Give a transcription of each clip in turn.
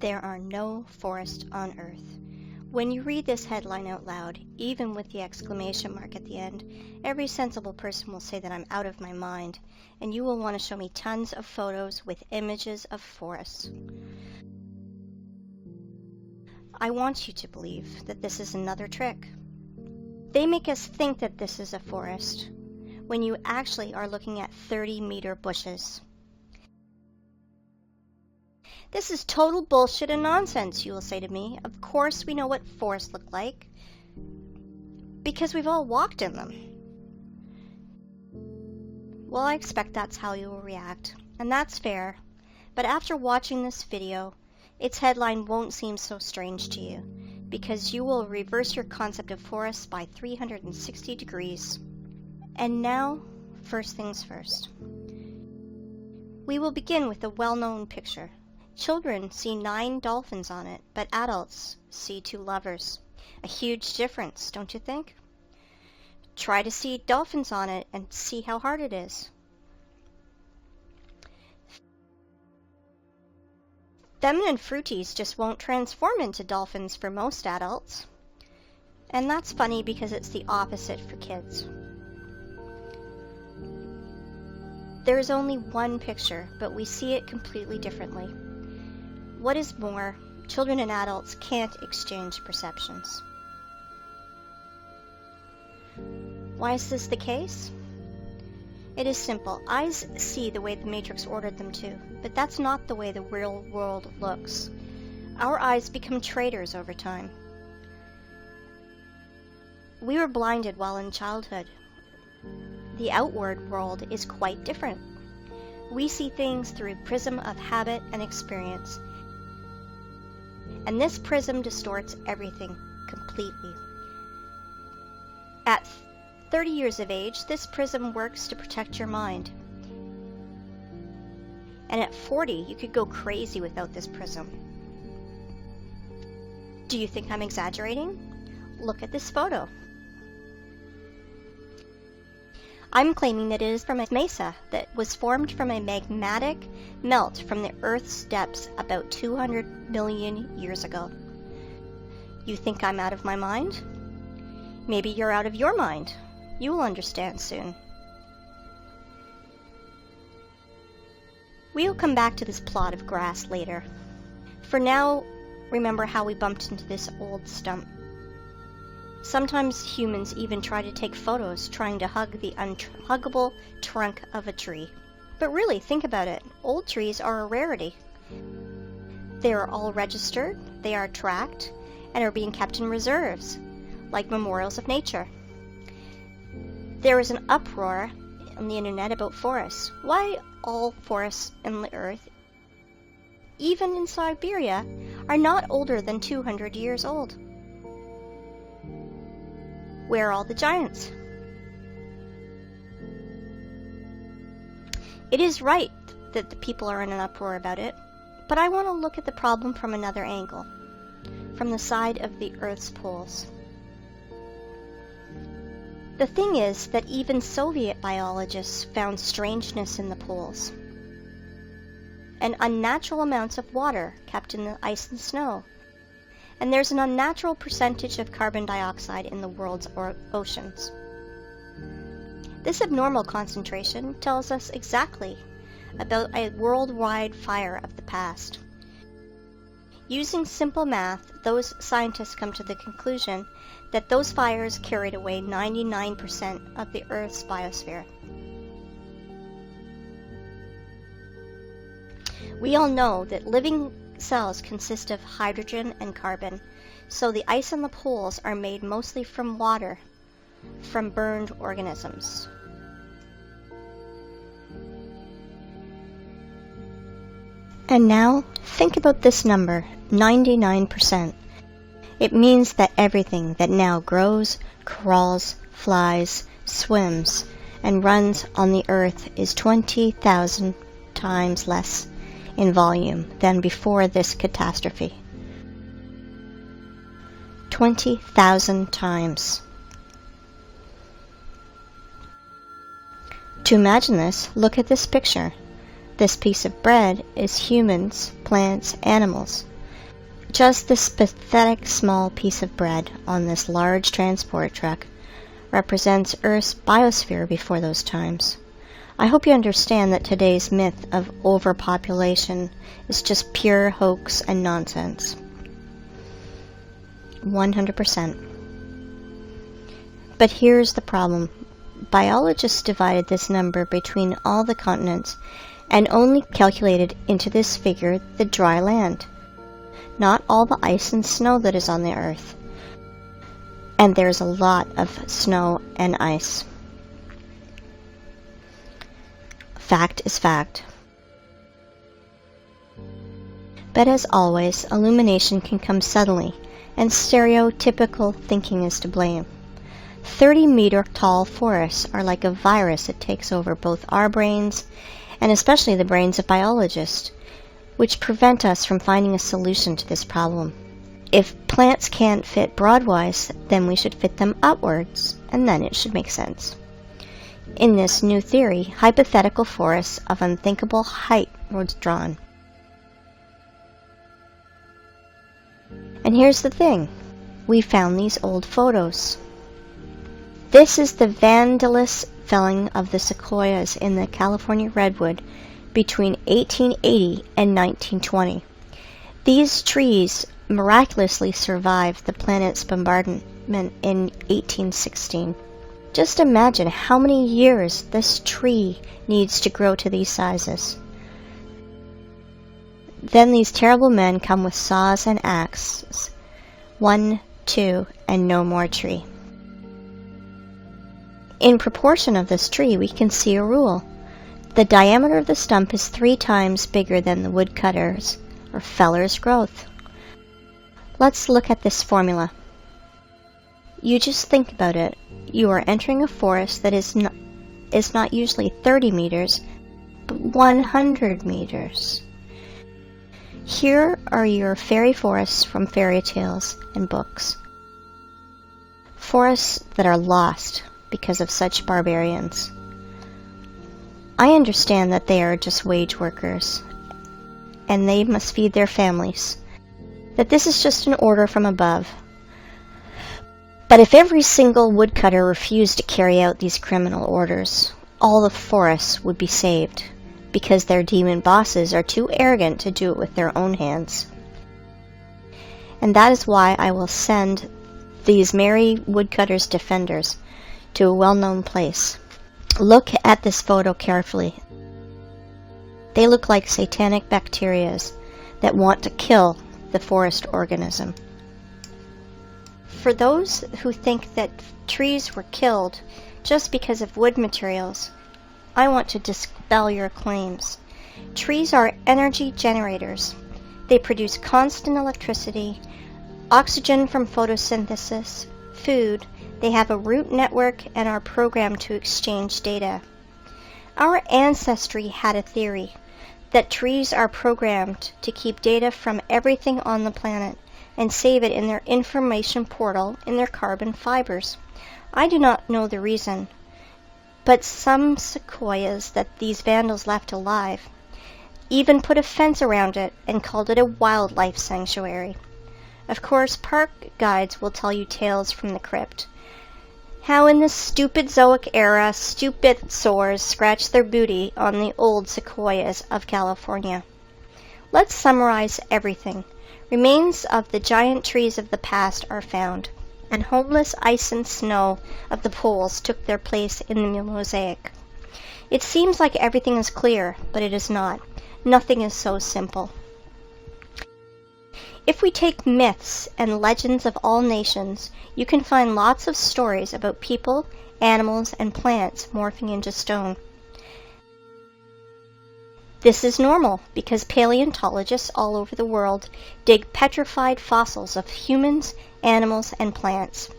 There are no forests on Earth. When you read this headline out loud, even with the exclamation mark at the end, every sensible person will say that I'm out of my mind, and you will want to show me tons of photos with images of forests. I want you to believe that this is another trick. They make us think that this is a forest, when you actually are looking at 30-meter bushes. This is total bullshit and nonsense, you will say to me. Of course we know what forests look like, because we've all walked in them. Well, I expect that's how you will react, and that's fair. But after watching this video, its headline won't seem so strange to you, because you will reverse your concept of forests by 360 degrees. And now, first things first. We will begin with a well-known picture. Children see 9 dolphins on it, but adults see 2 lovers. A huge difference, don't you think? Try to see dolphins on it and see how hard it is. Feminine fruities just won't transform into dolphins for most adults. And that's funny because it's the opposite for kids. There is only one picture, but we see it completely differently. What is more, children and adults can't exchange perceptions. Why is this the case? It is simple. Eyes see the way the Matrix ordered them to, but that's not the way the real world looks. Our eyes become traitors over time. We were blinded while in childhood. The outward world is quite different. We see things through a prism of habit and experience. And this prism distorts everything completely. At 30 years of age, this prism works to protect your mind. And at 40, you could go crazy without this prism. Do you think I'm exaggerating? Look at this photo. I'm claiming that it is from a mesa that was formed from a magmatic melt from the Earth's depths about 200 million years ago. You think I'm out of my mind? Maybe you're out of your mind. You will understand soon. We'll come back to this plot of grass later. For now, remember how we bumped into this old stump. Sometimes humans even try to take photos trying to hug the unhuggable trunk of a tree. But really, think about it. Old trees are a rarity. They are all registered, they are tracked, and are being kept in reserves, like memorials of nature. There is an uproar on the internet about forests. Why all forests in the earth, even in Siberia, are not older than 200 years old? Where are all the giants? It is right that the people are in an uproar about it, but I want to look at the problem from another angle, from the side of the Earth's poles. The thing is that even Soviet biologists found strangeness in the poles, and unnatural amounts of water kept in the ice and snow. And there's an unnatural percentage of carbon dioxide in the world's oceans. This abnormal concentration tells us exactly about a worldwide fire of the past. Using simple math, those scientists come to the conclusion that those fires carried away 99% of the Earth's biosphere. We all know that living cells consist of hydrogen and carbon, so the ice on the poles are made mostly from water, from burned organisms. And now, think about this number, 99%. It means that everything that now grows, crawls, flies, swims, and runs on the Earth is 20,000 times less in volume than before this catastrophe. 20,000 times. To imagine this, look at this picture. This piece of bread is humans, plants, animals. Just this pathetic small piece of bread on this large transport truck represents Earth's biosphere before those times. I hope you understand that today's myth of overpopulation is just pure hoax and nonsense. 100%. But here's the problem. Biologists divided this number between all the continents and only calculated into this figure the dry land, not all the ice and snow that is on the Earth. And there's a lot of snow and ice. Fact is fact. But as always, illumination can come suddenly, and stereotypical thinking is to blame. 30-meter tall forests are like a virus that takes over both our brains and especially the brains of biologists, which prevent us from finding a solution to this problem. If plants can't fit broadwise, then we should fit them upwards, and then it should make sense. In this new theory, hypothetical forests of unthinkable height were drawn. And here's the thing. We found these old photos. This is the vandalous felling of the sequoias in the California redwood between 1880 and 1920. These trees miraculously survived the planet's bombardment in 1816. Just imagine how many years this tree needs to grow to these sizes. Then these terrible men come with saws and axes. 1, 2, and no more tree. In proportion of this tree, we can see a rule. The diameter of the stump is 3 times bigger than the woodcutter's or feller's growth. Let's look at this formula. You just think about it. You are entering a forest that is not usually 30 meters, but 100 meters. Here are your fairy forests from fairy tales and books. Forests that are lost because of such barbarians. I understand that they are just wage workers, and they must feed their families, that this is just an order from above. But if every single woodcutter refused to carry out these criminal orders, all the forests would be saved, because their demon bosses are too arrogant to do it with their own hands. And that is why I will send these merry woodcutters' defenders to a well-known place. Look at this photo carefully. They look like satanic bacterias that want to kill the forest organism. For those who think that trees were killed just because of wood materials, I want to dispel your claims. Trees are energy generators. They produce constant electricity, oxygen from photosynthesis, food. They have a root network and are programmed to exchange data. Our ancestry had a theory that trees are programmed to keep data from everything on the planet and save it in their information portal in their carbon fibers. I do not know the reason, but some sequoias that these vandals left alive even put a fence around it and called it a wildlife sanctuary. Of course, park guides will tell you tales from the crypt. How in the stupid Zoic era, stupid sores scratched their booty on the old sequoias of California. Let's summarize everything. Remains of the giant trees of the past are found, and homeless ice and snow of the poles took their place in the mosaic. It seems like everything is clear, but it is not. Nothing is so simple. If we take myths and legends of all nations, you can find lots of stories about people, animals, and plants morphing into stone. This is normal because paleontologists all over the world dig petrified fossils of humans, animals, and plants.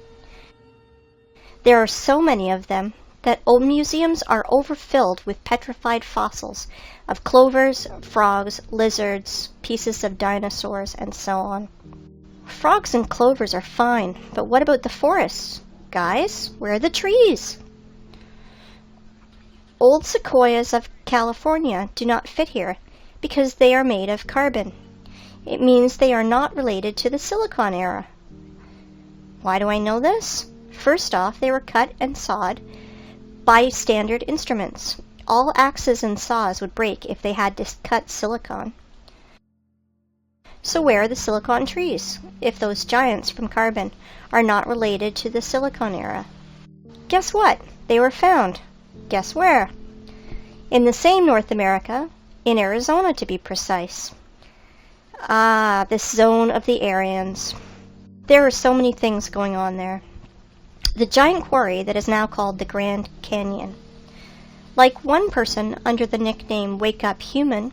There are so many of them that old museums are overfilled with petrified fossils of clovers, frogs, lizards, pieces of dinosaurs, and so on. Frogs and clovers are fine, but what about the forests? Guys, where are the trees? Old sequoias of California do not fit here because they are made of carbon. It means they are not related to the silicon era. Why do I know this? First off, they were cut and sawed by standard instruments. All axes and saws would break if they had to cut silicon. So where are the silicon trees, if those giants from carbon are not related to the silicon era? Guess what? They were found. Guess where? In the same North America, in Arizona to be precise. Ah, this zone of the Aryans. There are so many things going on there. The giant quarry that is now called the Grand Canyon. Like one person under the nickname Wake Up Human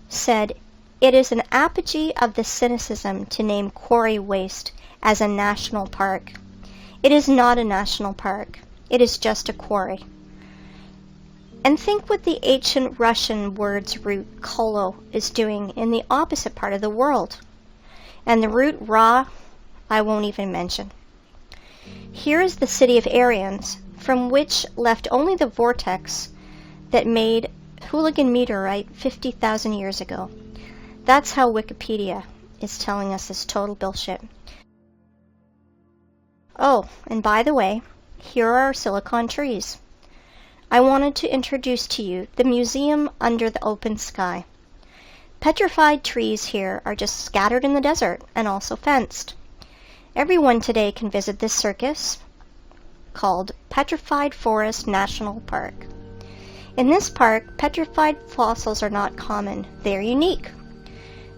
said, it is an apogee of the cynicism to name quarry waste as a national park. It is not a national park. It is just a quarry. And think what the ancient Russian word's root kolo is doing in the opposite part of the world. And the root ra, I won't even mention. Here is the city of Aryans, from which left only the vortex that made Hooligan meteorite 50,000 years ago. That's how Wikipedia is telling us this total bullshit. Oh, and by the way, here are our silicon trees. I wanted to introduce to you the museum under the open sky. Petrified trees here are just scattered in the desert and also fenced. Everyone today can visit this circus called Petrified Forest National Park. In this park, petrified fossils are not common. They are unique.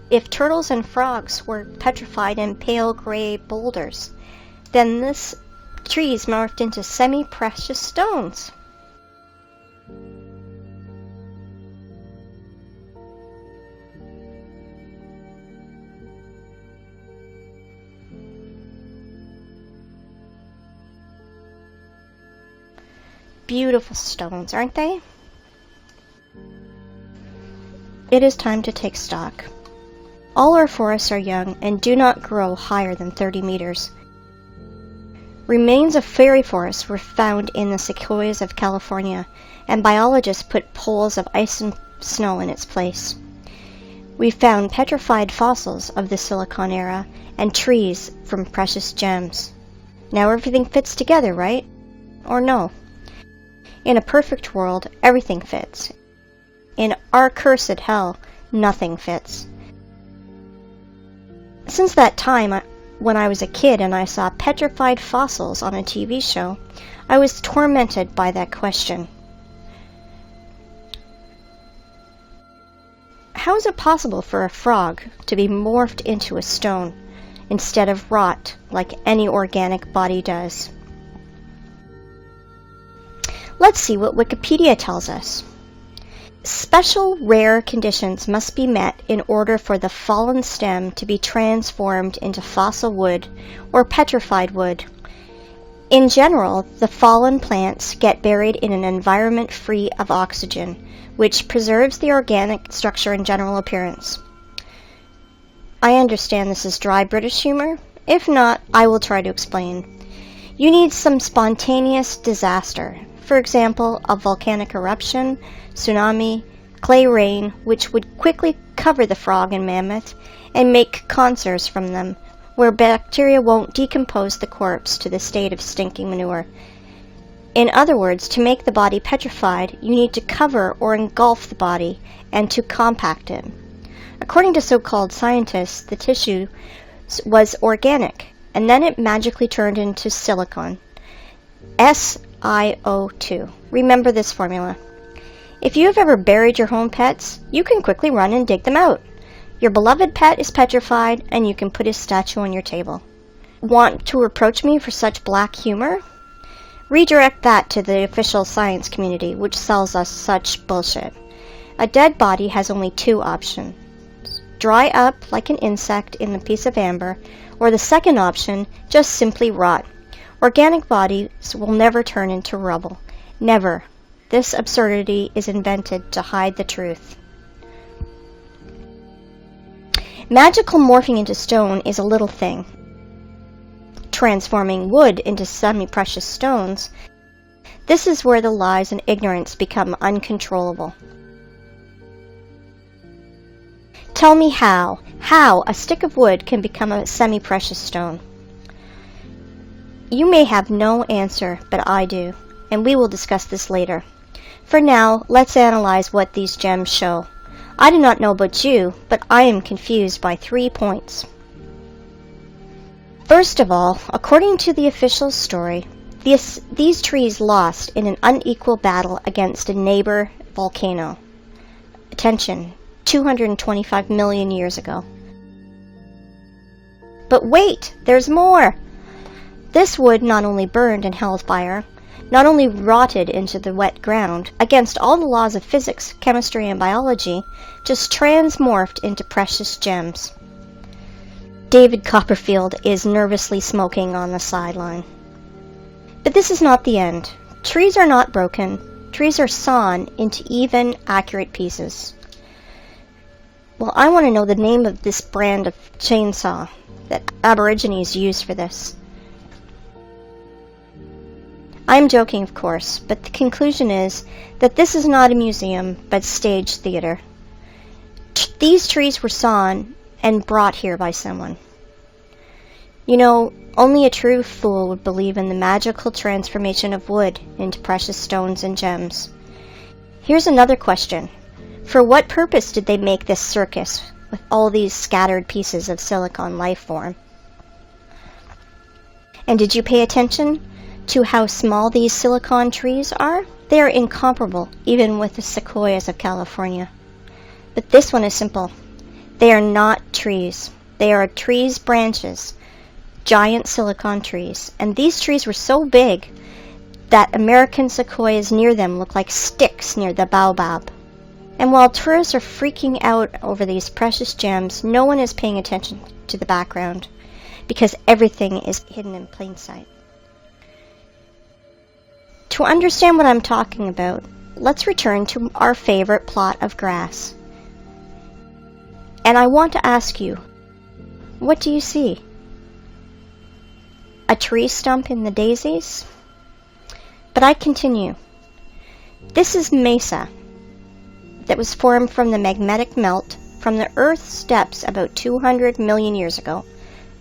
If turtles and frogs were petrified in pale gray boulders, then this trees morphed into semi-precious stones. Beautiful stones, aren't they? It is time to take stock. All our forests are young and do not grow higher than 30 meters. Remains of fairy forests were found in the sequoias of California, and biologists put poles of ice and snow in its place. We found petrified fossils of the silicon era and trees from precious gems. Now everything fits together, right? Or no? In a perfect world, everything fits. In our cursed hell, nothing fits. Since that time, when I was a kid and I saw petrified fossils on a TV show, I was tormented by that question. How is it possible for a frog to be morphed into a stone instead of rot like any organic body does? Let's see what Wikipedia tells us. Special rare conditions must be met in order for the fallen stem to be transformed into fossil wood or petrified wood. In general, the fallen plants get buried in an environment free of oxygen, which preserves the organic structure and general appearance. I understand this is dry British humor. If not, I will try to explain. You need some spontaneous disaster. For example, a volcanic eruption, tsunami, clay rain, which would quickly cover the frog and mammoth and make conserves from them, where bacteria won't decompose the corpse to the state of stinking manure. In other words, to make the body petrified, you need to cover or engulf the body and to compact it. According to so-called scientists, the tissue was organic, and then it magically turned into silicon. SiO2. Remember this formula. If you have ever buried your home pets, you can quickly run and dig them out. Your beloved pet is petrified, and you can put his statue on your table. Want to reproach me for such black humor? Redirect that to the official science community, which sells us such bullshit. A dead body has only two options. Dry up like an insect in a piece of amber, or the second option, just simply rot. Organic bodies will never turn into rubble. Never. This absurdity is invented to hide the truth. Magical morphing into stone is a little thing. Transforming wood into semi-precious stones, this is where the lies and ignorance become uncontrollable. Tell me how a stick of wood can become a semi-precious stone. You may have no answer, but I do, and we will discuss this later. For now, let's analyze what these gems show. I do not know about you, but I am confused by 3 points. First of all, according to the official story, these trees lost in an unequal battle against a neighbor volcano. Attention, 225 million years ago. But wait, there's more! This wood not only burned in hell's fire, not only rotted into the wet ground, against all the laws of physics, chemistry, and biology, just transmorphed into precious gems. David Copperfield is nervously smoking on the sideline. But this is not the end. Trees are not broken. Trees are sawn into even, accurate pieces. Well, I want to know the name of this brand of chainsaw that Aborigines use for this. I'm joking, of course, but the conclusion is that this is not a museum, but stage theater. These trees were sawn and brought here by someone. You know, only a true fool would believe in the magical transformation of wood into precious stones and gems. Here's another question. For what purpose did they make this circus with all these scattered pieces of silicon life form? And did you pay attention to how small these silicon trees are? They are incomparable, even with the sequoias of California. But this one is simple. They are not trees. They are trees' branches, giant silicon trees. And these trees were so big that American sequoias near them look like sticks near the baobab. And while tourists are freaking out over these precious gems, no one is paying attention to the background, because everything is hidden in plain sight. To understand what I'm talking about, let's return to our favorite plot of grass. And I want to ask you, what do you see? A tree stump in the daisies? But I continue. This is mesa that was formed from the magnetic melt from the Earth's depths about 200 million years ago.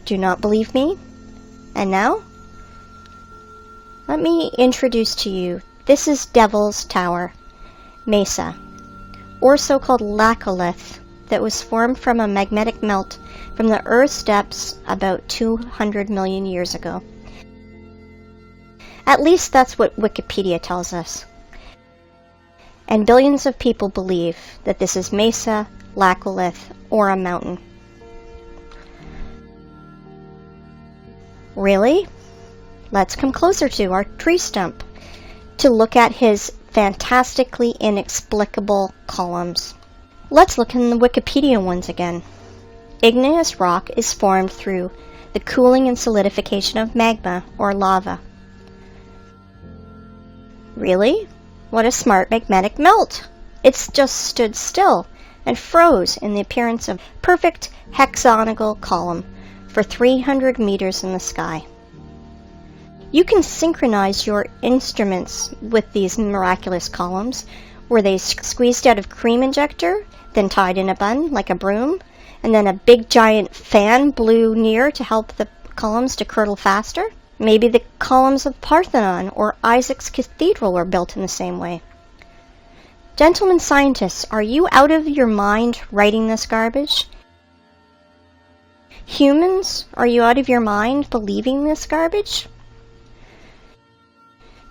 Do not believe me? And now? Let me introduce to you, this is Devil's Tower, mesa, or so-called laccolith, that was formed from a magnetic melt from the Earth's depths about 200 million years ago. At least that's what Wikipedia tells us. And billions of people believe that this is mesa, laccolith, or a mountain. Really? Let's come closer to our tree stump to look at his fantastically inexplicable columns. Let's look in the Wikipedia ones again. Igneous rock is formed through the cooling and solidification of magma or lava. Really? What a smart magnetic melt! It's just stood still and froze in the appearance of a perfect hexagonal column for 300 meters in the sky. You can synchronize your instruments with these miraculous columns. Were they squeezed out of cream injector, then tied in a bun like a broom, and then a big giant fan blew near to help the columns to curdle faster? Maybe the columns of Parthenon or Isaac's Cathedral were built in the same way. Gentlemen scientists, are you out of your mind writing this garbage? Humans, are you out of your mind believing this garbage?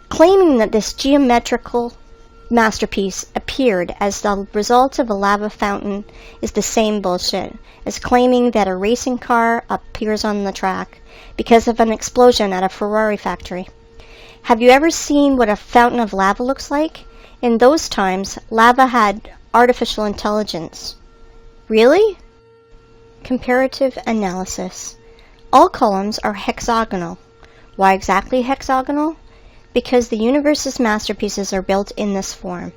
Claiming that this geometrical masterpiece appeared as the result of a lava fountain is the same bullshit as claiming that a racing car appears on the track because of an explosion at a Ferrari factory. Have you ever seen what a fountain of lava looks like? In those times, lava had artificial intelligence. Really? Comparative analysis. All columns are hexagonal. Why exactly hexagonal? Because the universe's masterpieces are built in this form.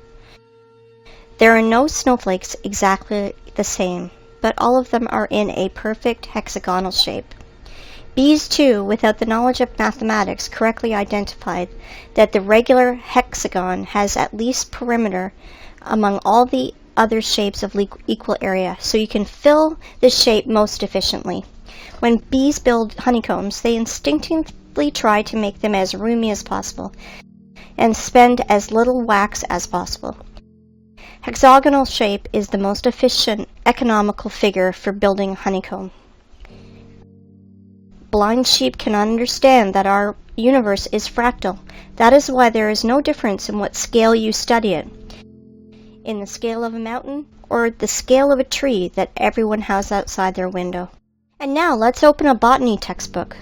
There are no snowflakes exactly the same, but all of them are in a perfect hexagonal shape. Bees, too, without the knowledge of mathematics, correctly identified that the regular hexagon has at least perimeter among all the other shapes of equal area so you can fill the shape most efficiently. When bees build honeycombs, they instinctively try to make them as roomy as possible and spend as little wax as possible. Hexagonal shape is the most efficient, economical figure for building honeycomb. Blind sheep cannot understand that our universe is fractal. That is why there is no difference in what scale you study it. In the scale of a mountain or the scale of a tree that everyone has outside their window. And now let's open a botany textbook.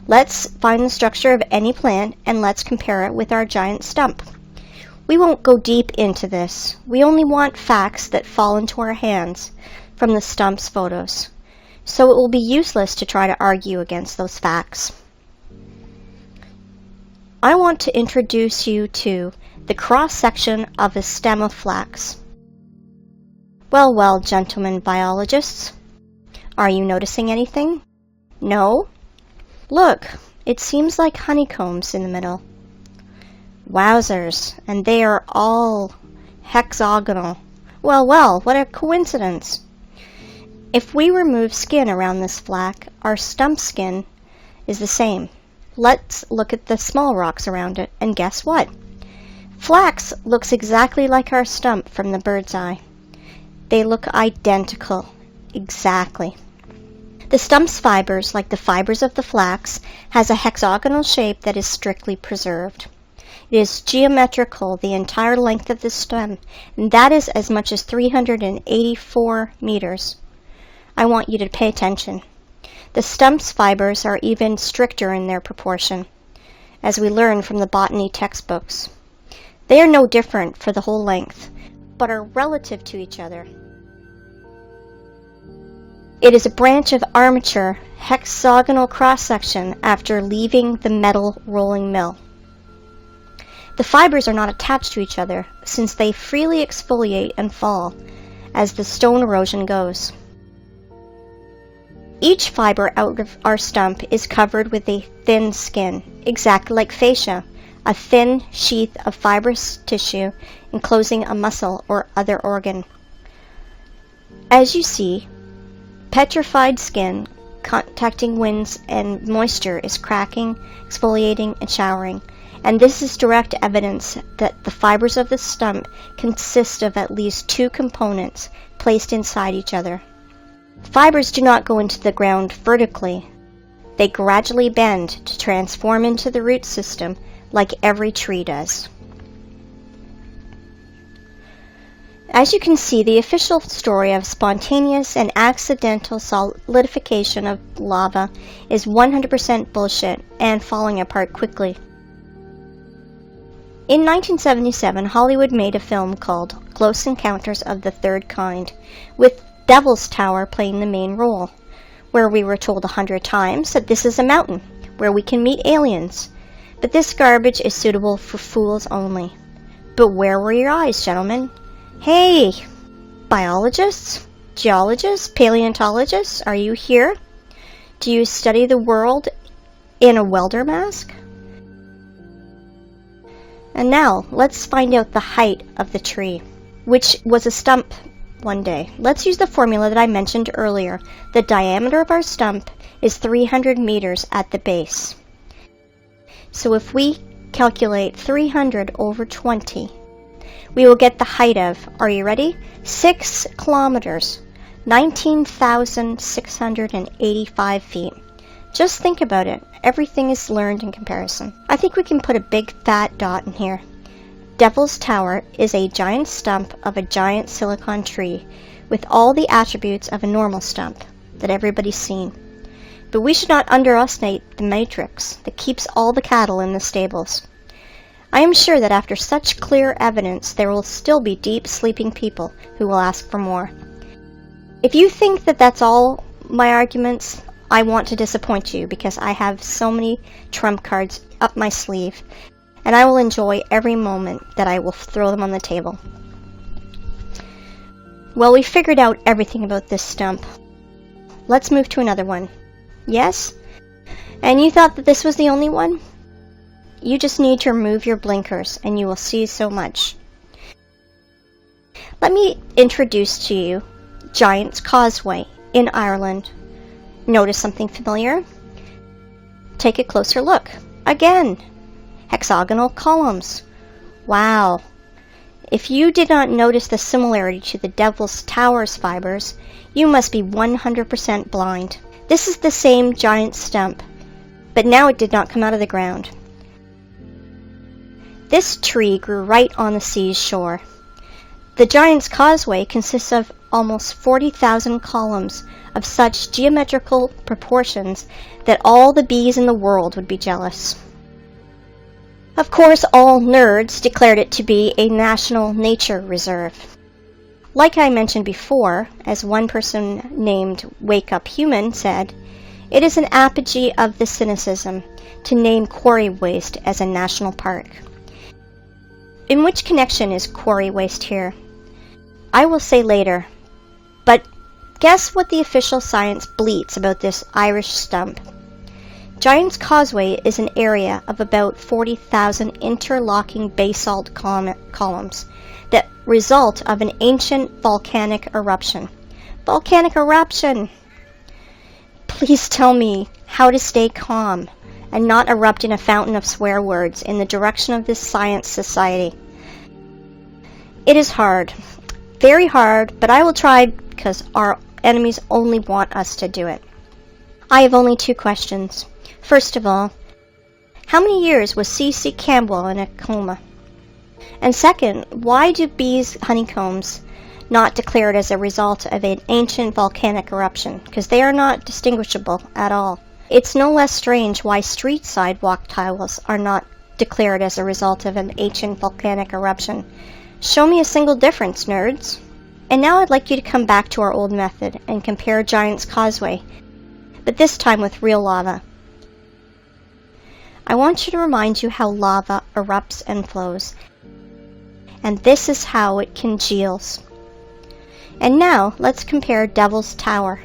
Let's find the structure of any plant and let's compare it with our giant stump. We won't go deep into this. We only want facts that fall into our hands from the stump's photos. So it will be useless to try to argue against those facts. I want to introduce you to the cross-section of a stem of flax. Well, well, gentlemen biologists. Are you noticing anything? No? Look, it seems like honeycombs in the middle. Wowzers, and they are all hexagonal. Well, well, what a coincidence. If we remove skin around this flax, our stump skin is the same. Let's look at the small rocks around it, and guess what? Flax looks exactly like our stump from the bird's eye. They look identical. Exactly. The stump's fibers, like the fibers of the flax, has a hexagonal shape that is strictly preserved. It is geometrical the entire length of the stem, and that is as much as 384 meters. I want you to pay attention. The stump's fibers are even stricter in their proportion, as we learn from the botany textbooks. They are no different for the whole length, but are relative to each other. It is a branch of armature hexagonal cross-section after leaving the metal rolling mill. The fibers are not attached to each other, since they freely exfoliate and fall as the stone erosion goes. Each fiber out of our stump is covered with a thin skin, exactly like fascia, a thin sheath of fibrous tissue enclosing a muscle or other organ. As you see, petrified skin contacting winds and moisture is cracking, exfoliating, and showering, and this is direct evidence that the fibers of the stump consist of at least two components placed inside each other. Fibers do not go into the ground vertically. They gradually bend to transform into the root system like every tree does. As you can see, the official story of spontaneous and accidental solidification of lava is 100% bullshit and falling apart quickly. In 1977, Hollywood made a film called Close Encounters of the Third Kind, with Devil's Tower playing the main role, where we were told 100 times that this is a mountain where we can meet aliens, but this garbage is suitable for fools only. But where were your eyes, gentlemen? Hey, biologists, geologists, paleontologists, are you here? Do you study the world in a welder mask? And now, let's find out the height of the tree, which was a stump one day. Let's use the formula that I mentioned earlier. The diameter of our stump is 300 meters at the base. So if we calculate 300 over 20, we will get the height of, are you ready? 6 kilometers, 19,685 feet. Just think about it. Everything is learned in comparison. I think we can put a big fat dot in here. Devil's Tower is a giant stump of a giant silicon tree with all the attributes of a normal stump that everybody's seen. But we should not underestimate the matrix that keeps all the cattle in the stables. I am sure that after such clear evidence, there will still be deep sleeping people who will ask for more. If you think that that's all my arguments, I want to disappoint you because I have so many trump cards up my sleeve, and I will enjoy every moment that I will throw them on the table. Well, we figured out everything about this stump. Let's move to another one. Yes? And you thought that this was the only one? You just need to remove your blinkers and you will see so much. Let me introduce to you Giant's Causeway in Ireland. Notice something familiar? Take a closer look. Again, hexagonal columns. Wow. If you did not notice the similarity to the Devil's Tower's fibers, you must be 100% blind. This is the same giant stump, but now it did not come out of the ground. This tree grew right on the sea's shore. The Giant's Causeway consists of almost 40,000 columns of such geometrical proportions that all the bees in the world would be jealous. Of course, all nerds declared it to be a national nature reserve. Like I mentioned before, as one person named Wake Up Human said, it is an apogee of the cynicism to name quarry waste as a national park. In which connection is quarry waste here? I will say later, but guess what the official science bleats about this Irish stump? Giant's Causeway is an area of about 40,000 interlocking basalt columns that result of an ancient volcanic eruption. Volcanic eruption! Please tell me how to stay calm and not erupt in a fountain of swear words in the direction of this science society. It is hard, very hard, but I will try because our enemies only want us to do it. I have only 2 questions. First of all, how many years was C.C. Campbell in a coma? And second, why do bees' honeycombs not declared as a result of an ancient volcanic eruption? Because they are not distinguishable at all. It's no less strange why street sidewalk tiles are not declared as a result of an ancient volcanic eruption. Show me a single difference, nerds. And now I'd like you to come back to our old method and compare Giant's Causeway, but this time with real lava. I want you to remind you how lava erupts and flows, and this is how it congeals. And now let's compare Devil's Tower.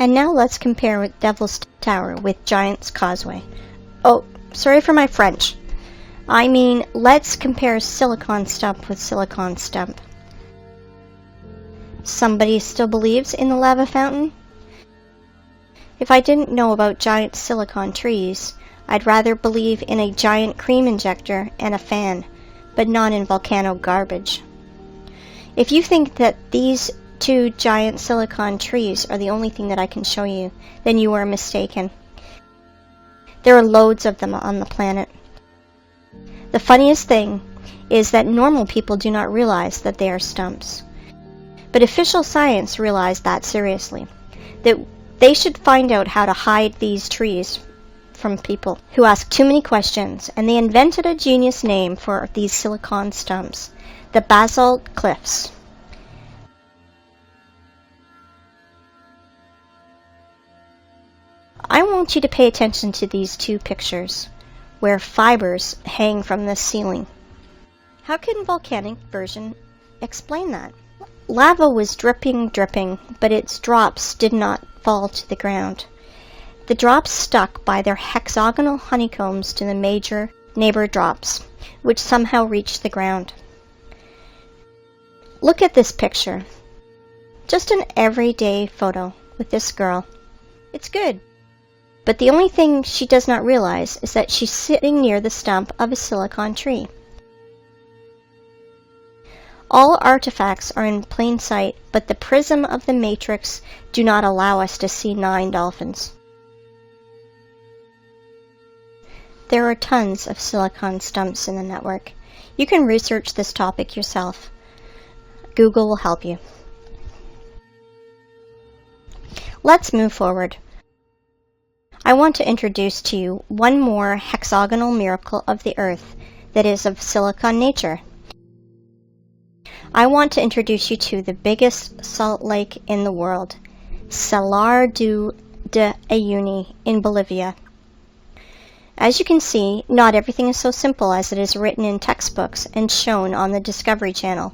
And now let's compare with Devil's Tower with Giant's Causeway. Oh, sorry for my French. I mean, let's compare silicon stump with silicon stump. Somebody still believes in the lava fountain? If I didn't know about giant silicon trees, I'd rather believe in a giant cream injector and a fan, but not in volcano garbage. If you think that these 2 giant silicon trees are the only thing that I can show you, then you are mistaken. There are loads of them on the planet. The funniest thing is that normal people do not realize that they are stumps. But official science realized that seriously, that they should find out how to hide these trees from people who ask too many questions, and they invented a genius name for these silicon stumps, the basalt cliffs. I want you to pay attention to these 2 pictures, where fibers hang from the ceiling. How can volcanic version explain that? Lava was dripping, but its drops did not fall to the ground. The drops stuck by their hexagonal honeycombs to the major neighbor drops, which somehow reached the ground. Look at this picture. Just an everyday photo with this girl. It's good. But the only thing she does not realize is that she's sitting near the stump of a silicon tree. All artifacts are in plain sight, but the prism of the matrix do not allow us to see 9 dolphins. There are tons of silicon stumps in the network. You can research this topic yourself. Google will help you. Let's move forward. I want to introduce to you one more hexagonal miracle of the Earth that is of silicon nature. I want to introduce you to the biggest salt lake in the world, Salar de Uyuni in Bolivia. As you can see, not everything is so simple as it is written in textbooks and shown on the Discovery Channel.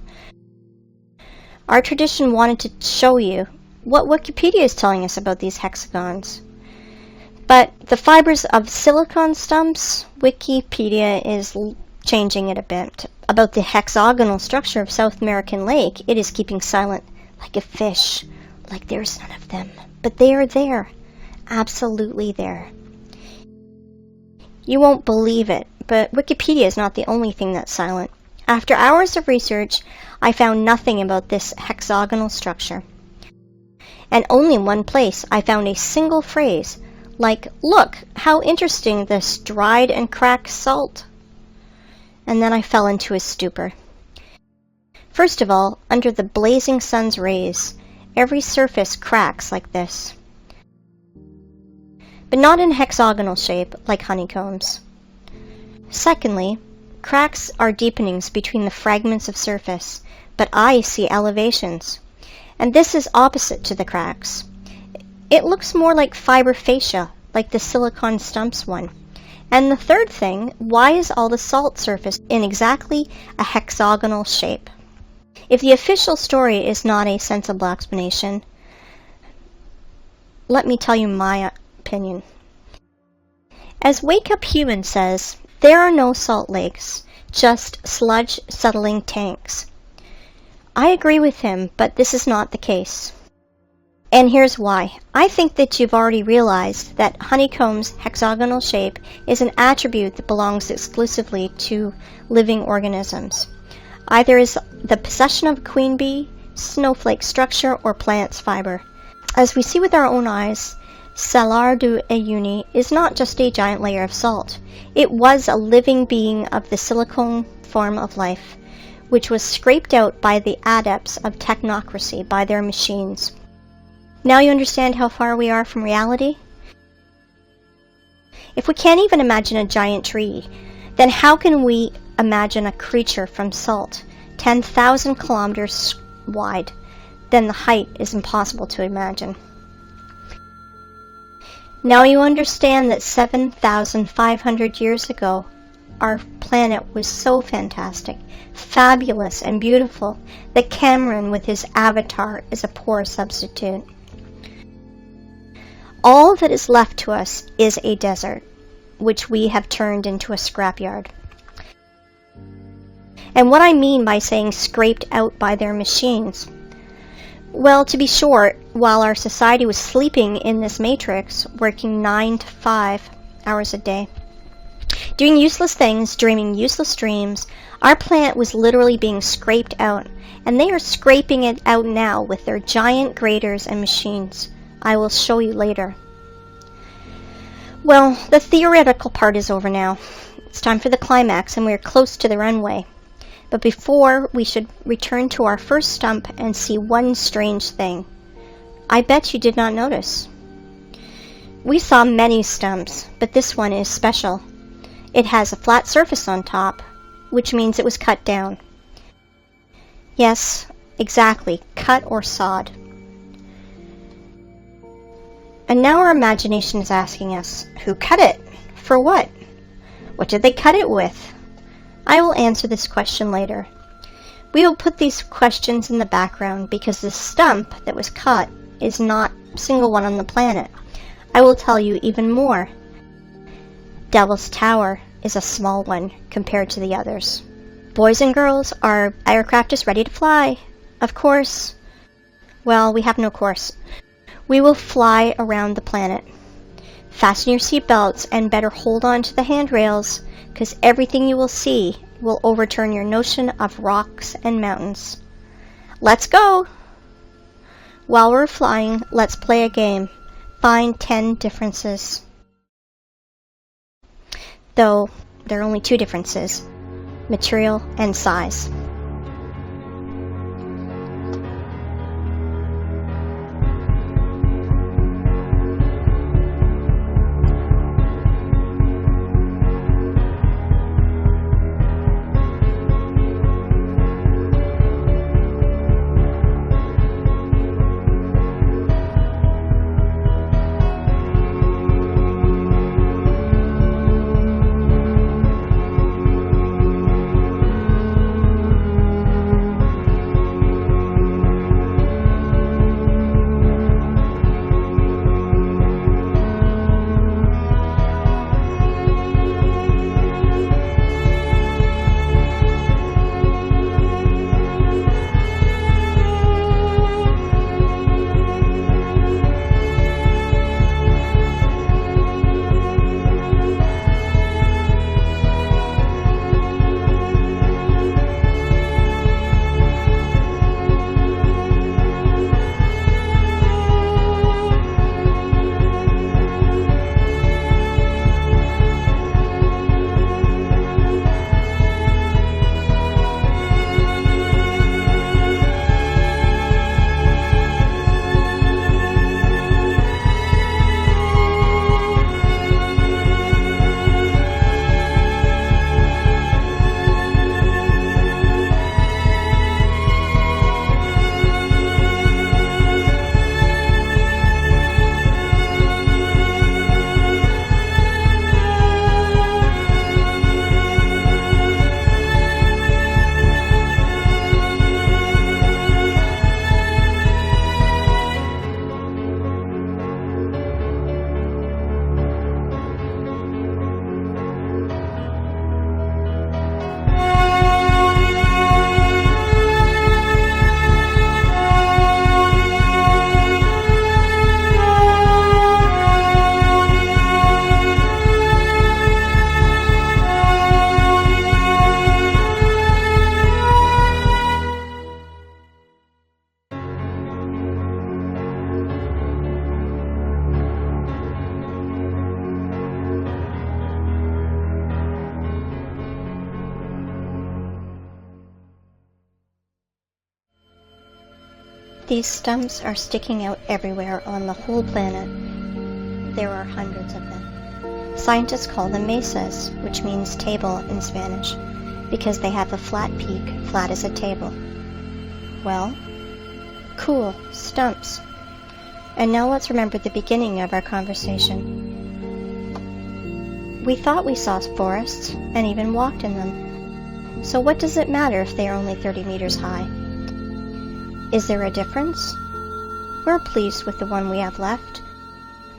Our tradition wanted to show you what Wikipedia is telling us about these hexagons. But the fibers of silicon stumps, Wikipedia is changing it a bit. About the hexagonal structure of South American Lake, it is keeping silent, like a fish, like there's none of them. But they are there, absolutely there. You won't believe it, but Wikipedia is not the only thing that's silent. After hours of research, I found nothing about this hexagonal structure. And only in one place I found a single phrase, like, "Look, how interesting this dried and cracked salt." And then I fell into a stupor. First of all, under the blazing sun's rays, every surface cracks like this. But not in hexagonal shape, like honeycombs. Secondly, cracks are deepenings between the fragments of surface, but I see elevations. And this is opposite to the cracks. It looks more like fiber fascia, like the silicon stumps one. And the third thing, why is all the salt surface in exactly a hexagonal shape? If the official story is not a sensible explanation, let me tell you my opinion. As Wake Up Human says, there are no salt lakes, just sludge settling tanks. I agree with him, but this is not the case. And here's why. I think that you've already realized that honeycomb's hexagonal shape is an attribute that belongs exclusively to living organisms. Either is the possession of a queen bee, snowflake structure, or plant's fiber. As we see with our own eyes, Salar de Uyuni is not just a giant layer of salt. It was a living being of the silicone form of life, which was scraped out by the adepts of technocracy, by their machines. Now you understand how far we are from reality? If we can't even imagine a giant tree, then how can we imagine a creature from salt, 10,000 kilometers wide? Then the height is impossible to imagine. Now you understand that 7,500 years ago, our planet was so fantastic, fabulous, and beautiful that Cameron with his avatar is a poor substitute. All that is left to us is a desert, which we have turned into a scrapyard. And what I mean by saying scraped out by their machines, well, to be short, while our society was sleeping in this matrix, working 9 to 5 hours a day, doing useless things, dreaming useless dreams, our planet was literally being scraped out, and they are scraping it out now with their giant graders and machines. I will show you later. Well, the theoretical part is over now. It's time for the climax, and we are close to the runway. But before, we should return to our first stump and see one strange thing. I bet you did not notice. We saw many stumps, but this one is special. It has a flat surface on top, which means it was cut down. Yes, exactly, cut or sawed. And now our imagination is asking us, who cut it? For what? What did they cut it with? I will answer this question later. We will put these questions in the background because the stump that was cut is not a single one on the planet. I will tell you even more. Devil's Tower is a small one compared to the others. Boys and girls, our aircraft is ready to fly. Of course. Well, we have no course. We will fly around the planet. Fasten your seatbelts and better hold on to the handrails, because everything you will see will overturn your notion of rocks and mountains. Let's go! While we're flying, let's play a game. Find 10 differences. Though, there are only 2 differences: material and size. These stumps are sticking out everywhere on the whole planet. There are hundreds of them. Scientists call them mesas, which means table in Spanish, because they have a flat peak, flat as a table. Well, cool, stumps. And now let's remember the beginning of our conversation. We thought we saw forests, and even walked in them. So what does it matter if they are only 30 meters high? Is there a difference? We're pleased with the one we have left.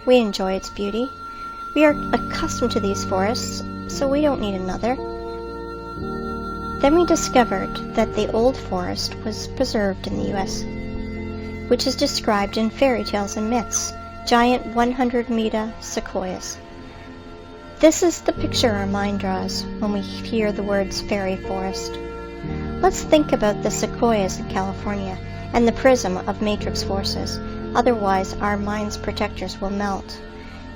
We enjoy its beauty. We are accustomed to these forests, so we don't need another. Then we discovered that the old forest was preserved in the U.S., which is described in fairy tales and myths, giant 100-meter sequoias. This is the picture our mind draws when we hear the words fairy forest. Let's think about the sequoias in California and the prism of matrix forces, otherwise our mind's protectors will melt,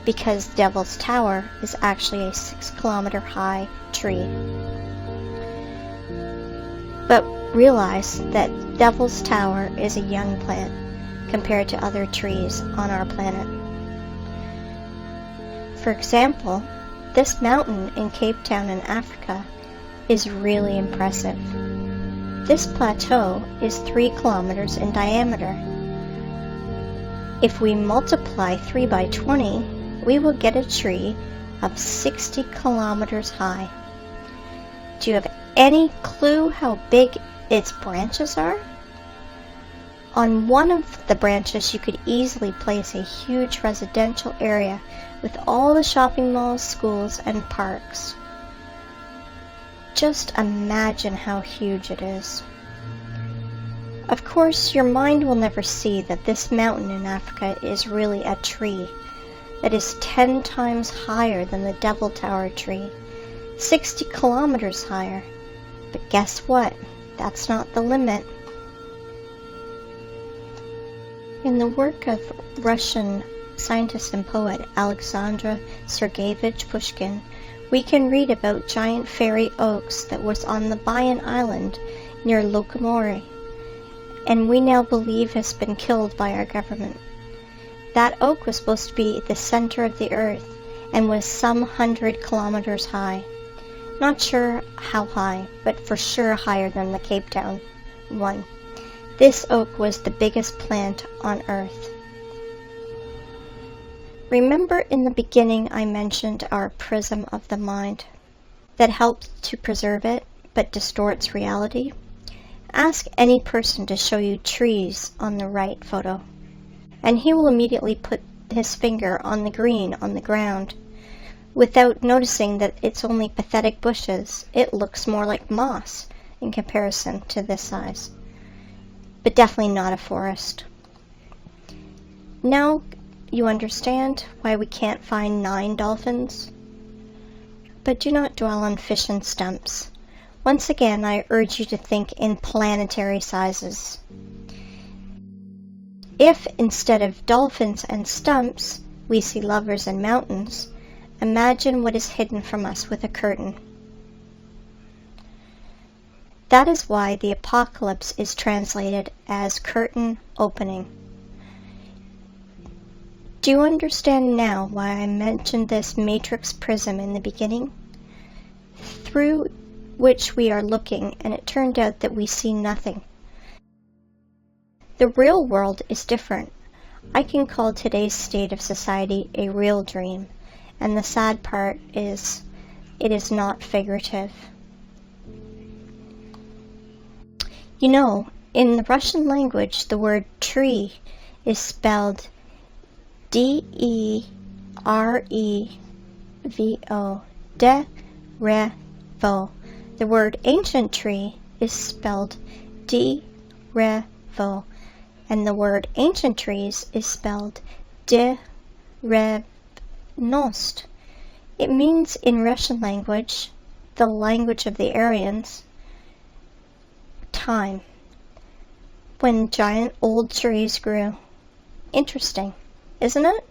because Devil's Tower is actually a 6-kilometer high tree. But realize that Devil's Tower is a young plant compared to other trees on our planet. For example, this mountain in Cape Town in Africa is really impressive. This plateau is 3 kilometers in diameter. If we multiply 3 by 20, we will get a tree of 60 kilometers high. Do you have any clue how big its branches are? On one of the branches, you could easily place a huge residential area with all the shopping malls, schools, and parks. Just imagine how huge it is. Of course, your mind will never see that this mountain in Africa is really a tree that is 10 times higher than the Devil Tower tree, 60 kilometers higher, But guess what? That's not the limit. In the work of Russian scientist and poet Alexander Sergeyevich Pushkin, we can read about giant fairy oaks that was on the Bayan Island near Lokomori, and we now believe has been killed by our government. That oak was supposed to be the center of the earth and was some 100 kilometers high. Not sure how high, but for sure higher than the Cape Town one. This oak was the biggest plant on earth. Remember in the beginning I mentioned our prism of the mind that helps to preserve it but distorts reality? Ask any person to show you trees on the right photo, and he will immediately put his finger on the green on the ground. Without noticing that it's only pathetic bushes, it looks more like moss in comparison to this size. But definitely not a forest. Now you understand why we can't find 9 dolphins? But do not dwell on fish and stumps. Once again, I urge you to think in planetary sizes. If instead of dolphins and stumps, we see lovers and mountains, imagine what is hidden from us with a curtain. That is why the apocalypse is translated as curtain opening. Do you understand now why I mentioned this matrix prism in the beginning? Through which we are looking, and it turned out that we see nothing. The real world is different. I can call today's state of society a real dream, and the sad part is it is not figurative. You know, in the Russian language, the word tree is spelled D-E-R-E-V-O, de-re-vo. The word ancient tree is spelled D-re-vo, and the word ancient trees is spelled de-re-nost. It means in Russian language, the language of the Aryans, time, when giant old trees grew. Interesting, isn't it?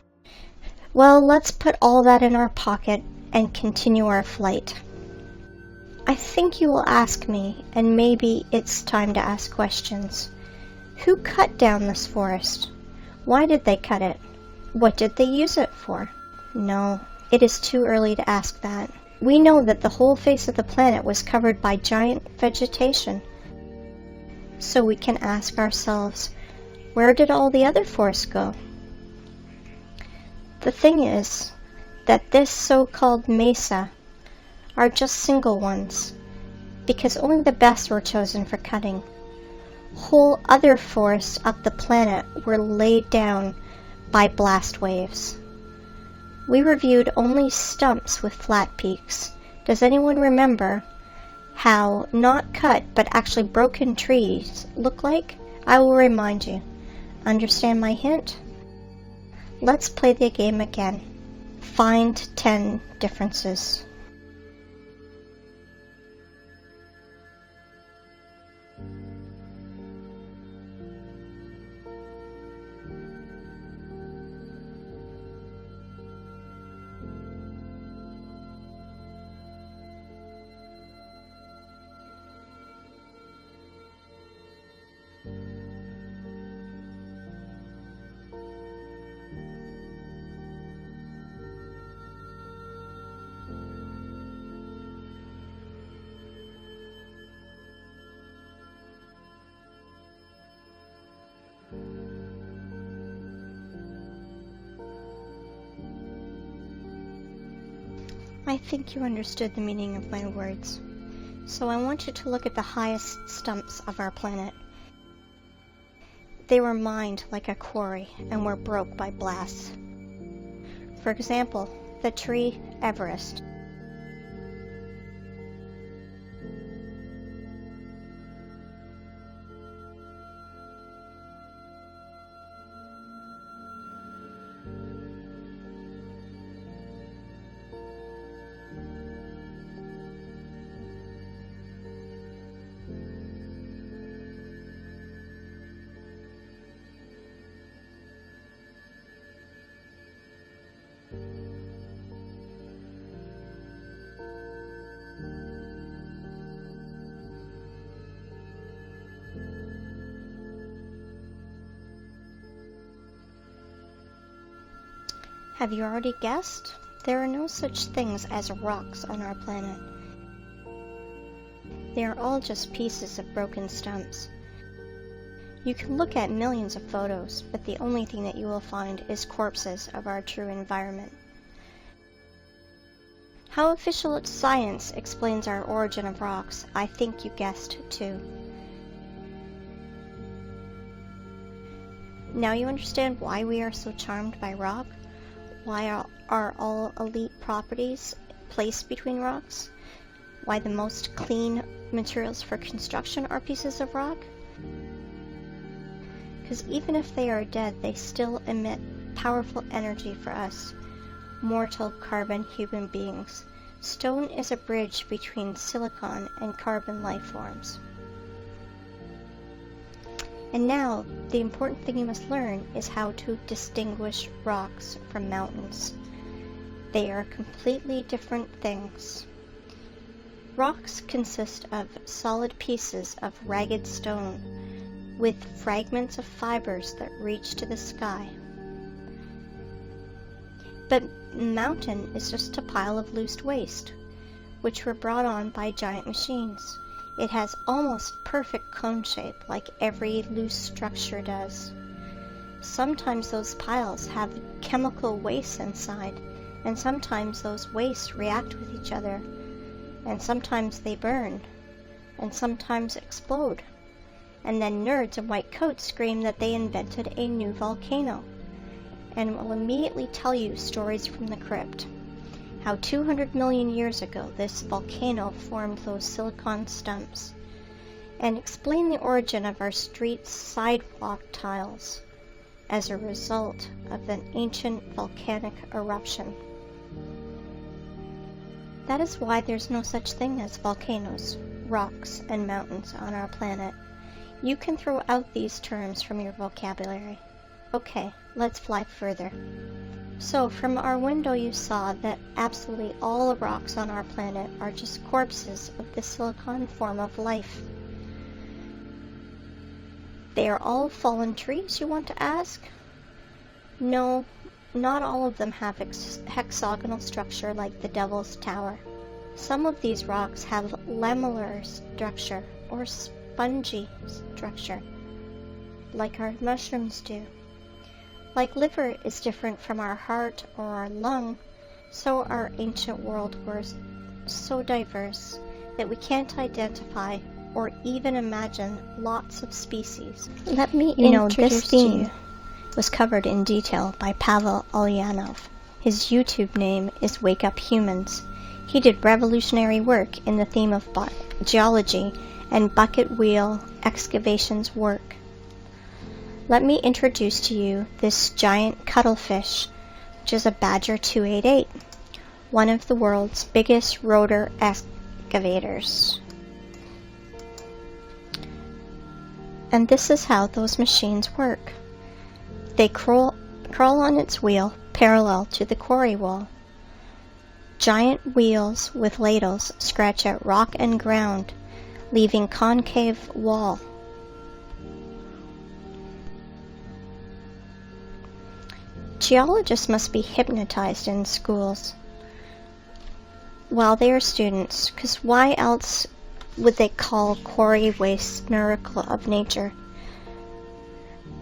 Well, let's put all that in our pocket and continue our flight. I think you will ask me, and maybe it's time to ask questions. Who cut down this forest? Why did they cut it? What did they use it for? No, it is too early to ask that. We know that the whole face of the planet was covered by giant vegetation. So we can ask ourselves, where did all the other forests go? The thing is that this so-called mesa are just single ones, because only the best were chosen for cutting. Whole other forests of the planet were laid down by blast waves. We reviewed only stumps with flat peaks. Does anyone remember how not cut but actually broken trees look like? I will remind you. Understand my hint? Let's play the game again. Find 10 differences. I think you understood the meaning of my words. So I want you to look at the highest stumps of our planet. They were mined like a quarry and were broke by blasts. For example, the tree Everest. Have you already guessed? There are no such things as rocks on our planet. They are all just pieces of broken stumps. You can look at millions of photos, but the only thing that you will find is corpses of our true environment. How official science explains our origin of rocks, I think you guessed too. Now you understand why we are so charmed by rock? Why are all elite properties placed between rocks? Why the most clean materials for construction are pieces of rock? Because even if they are dead, they still emit powerful energy for us, mortal carbon human beings. Stone is a bridge between silicon and carbon life forms. And now, the important thing you must learn is how to distinguish rocks from mountains. They are completely different things. Rocks consist of solid pieces of ragged stone with fragments of fibers that reach to the sky. But mountain is just a pile of loose waste, which were brought on by giant machines. It has almost perfect cone shape, like every loose structure does. Sometimes those piles have chemical wastes inside, and sometimes those wastes react with each other, and sometimes they burn, and sometimes explode. And then nerds in white coats scream that they invented a new volcano, and will immediately tell you stories from the crypt. How 200 million years ago this volcano formed those silicon stumps, and explain the origin of our streets' sidewalk tiles as a result of an ancient volcanic eruption. That is why there's no such thing as volcanoes, rocks, and mountains on our planet. You can throw out these terms from your vocabulary. Okay, let's fly further. So, from our window you saw that absolutely all the rocks on our planet are just corpses of the silicon form of life. They are all fallen trees, you want to ask? No, not all of them have hexagonal structure like the Devil's Tower. Some of these rocks have lamellar structure or spongy structure, like our mushrooms do. Like liver is different from our heart or our lung, so our ancient world was so diverse that we can't identify or even imagine lots of species. Let me introduce this theme was covered in detail by Pavel Ulyanov. His YouTube name is Wake Up Humans. He did revolutionary work in the theme of geology and bucket wheel excavations work. Let me introduce to you this giant cuttlefish, which is a Badger 288, one of the world's biggest rotor excavators. And this is how those machines work. They crawl on its wheel parallel to the quarry wall. Giant wheels with ladles scratch at rock and ground, leaving concave wall. Geologists must be hypnotized in schools while they are students, because why else would they call quarry waste miracle of nature?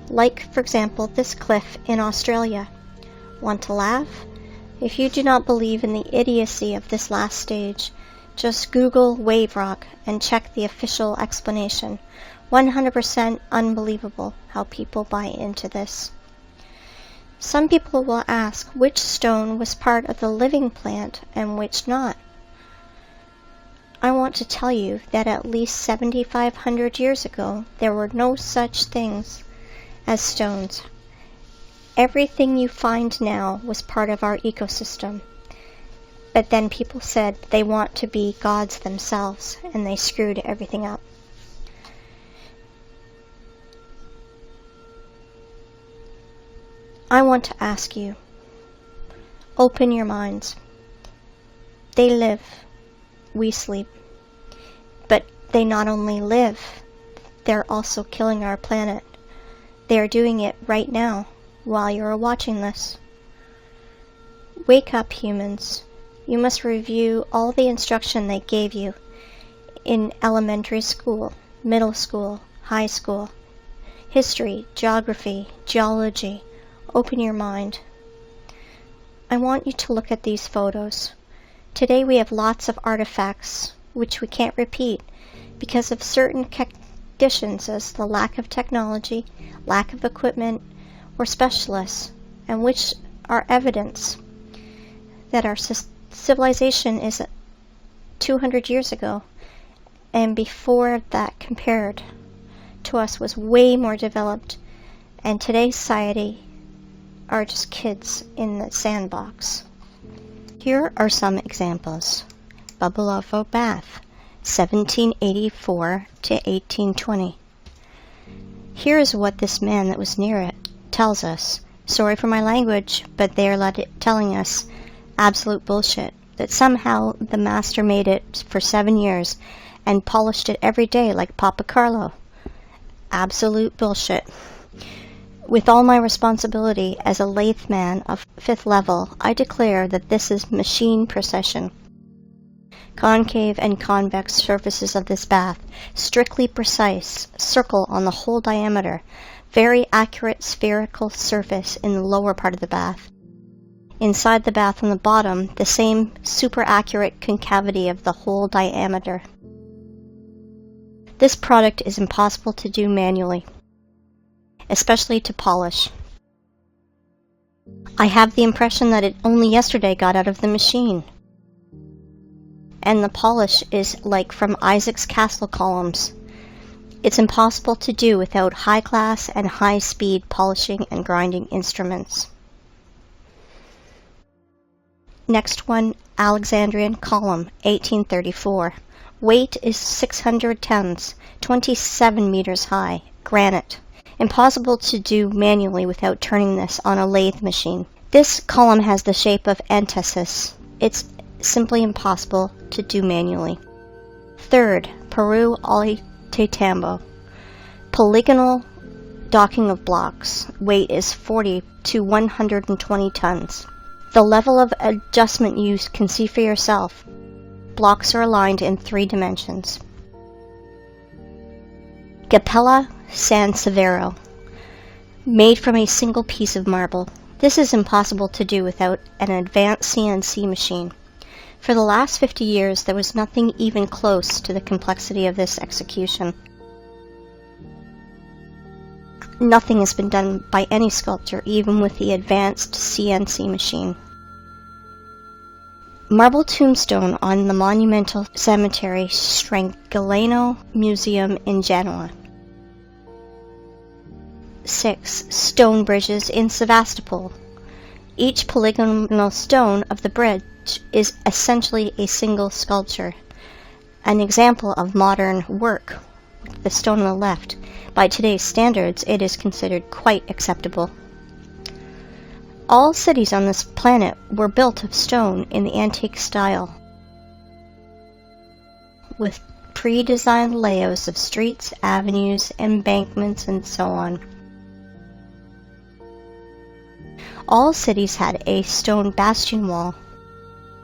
Like, for example, this cliff in Australia. Want to laugh? If you do not believe in the idiocy of this last stage, just Google wave rock and check the official explanation. 100% unbelievable how people buy into this. Some people will ask which stone was part of the living plant and which not. I want to tell you that at least 7,500 years ago, there were no such things as stones. Everything you find now was part of our ecosystem. But then people said they want to be gods themselves, and they screwed everything up. I want to ask you, open your minds. They live, we sleep. But they not only live, they're also killing our planet. They are doing it right now, while you're watching this. Wake up, humans. You must review all the instruction they gave you in elementary school, middle school, high school, history, geography, geology. Open your mind. I want you to look at these photos. Today we have lots of artifacts which we can't repeat because of certain conditions as the lack of technology, lack of equipment, or specialists, and which are evidence that our civilization is 200 years ago, and before that compared to us was way more developed, and today's society are just kids in the sandbox. Here are some examples. Bubbleovo Bath, 1784 to 1820. Here is what this man that was near it tells us. Sorry for my language, but they are telling us absolute bullshit. That somehow the master made it for 7 years and polished it every day like Papa Carlo. Absolute bullshit. With all my responsibility as a lathe man of 5th level, I declare that this is machine precision. Concave and convex surfaces of this bath, strictly precise, circle on the whole diameter, very accurate spherical surface in the lower part of the bath. Inside the bath on the bottom, the same super accurate concavity of the whole diameter. This product is impossible to do manually, especially to polish. I have the impression that it only yesterday got out of the machine. And the polish is like from Isaac's castle columns. It's impossible to do without high-class and high-speed polishing and grinding instruments. Next one, Alexandrian column, 1834. Weight is 600 tons, 27 meters high, granite. Impossible to do manually without turning this on a lathe machine. This column has the shape of antithesis. It's simply impossible to do manually. Third, Peru Ollantaytambo. Polygonal docking of blocks. Weight is 40 to 120 tons. The level of adjustment you can see for yourself. Blocks are aligned in 3 dimensions. Capella San Severo. Made from a single piece of marble. This is impossible to do without an advanced CNC machine. For the last 50 years, there was nothing even close to the complexity of this execution. Nothing has been done by any sculptor, even with the advanced CNC machine. Marble tombstone on the monumental cemetery Strangolano Museum in Genoa. 6. Stone bridges in Sevastopol. Each polygonal stone of the bridge is essentially a single sculpture, an example of modern work. The stone on the left. By today's standards, it is considered quite acceptable. All cities on this planet were built of stone in the antique style, with pre-designed layouts of streets, avenues, embankments, and so on. All cities had a stone bastion wall,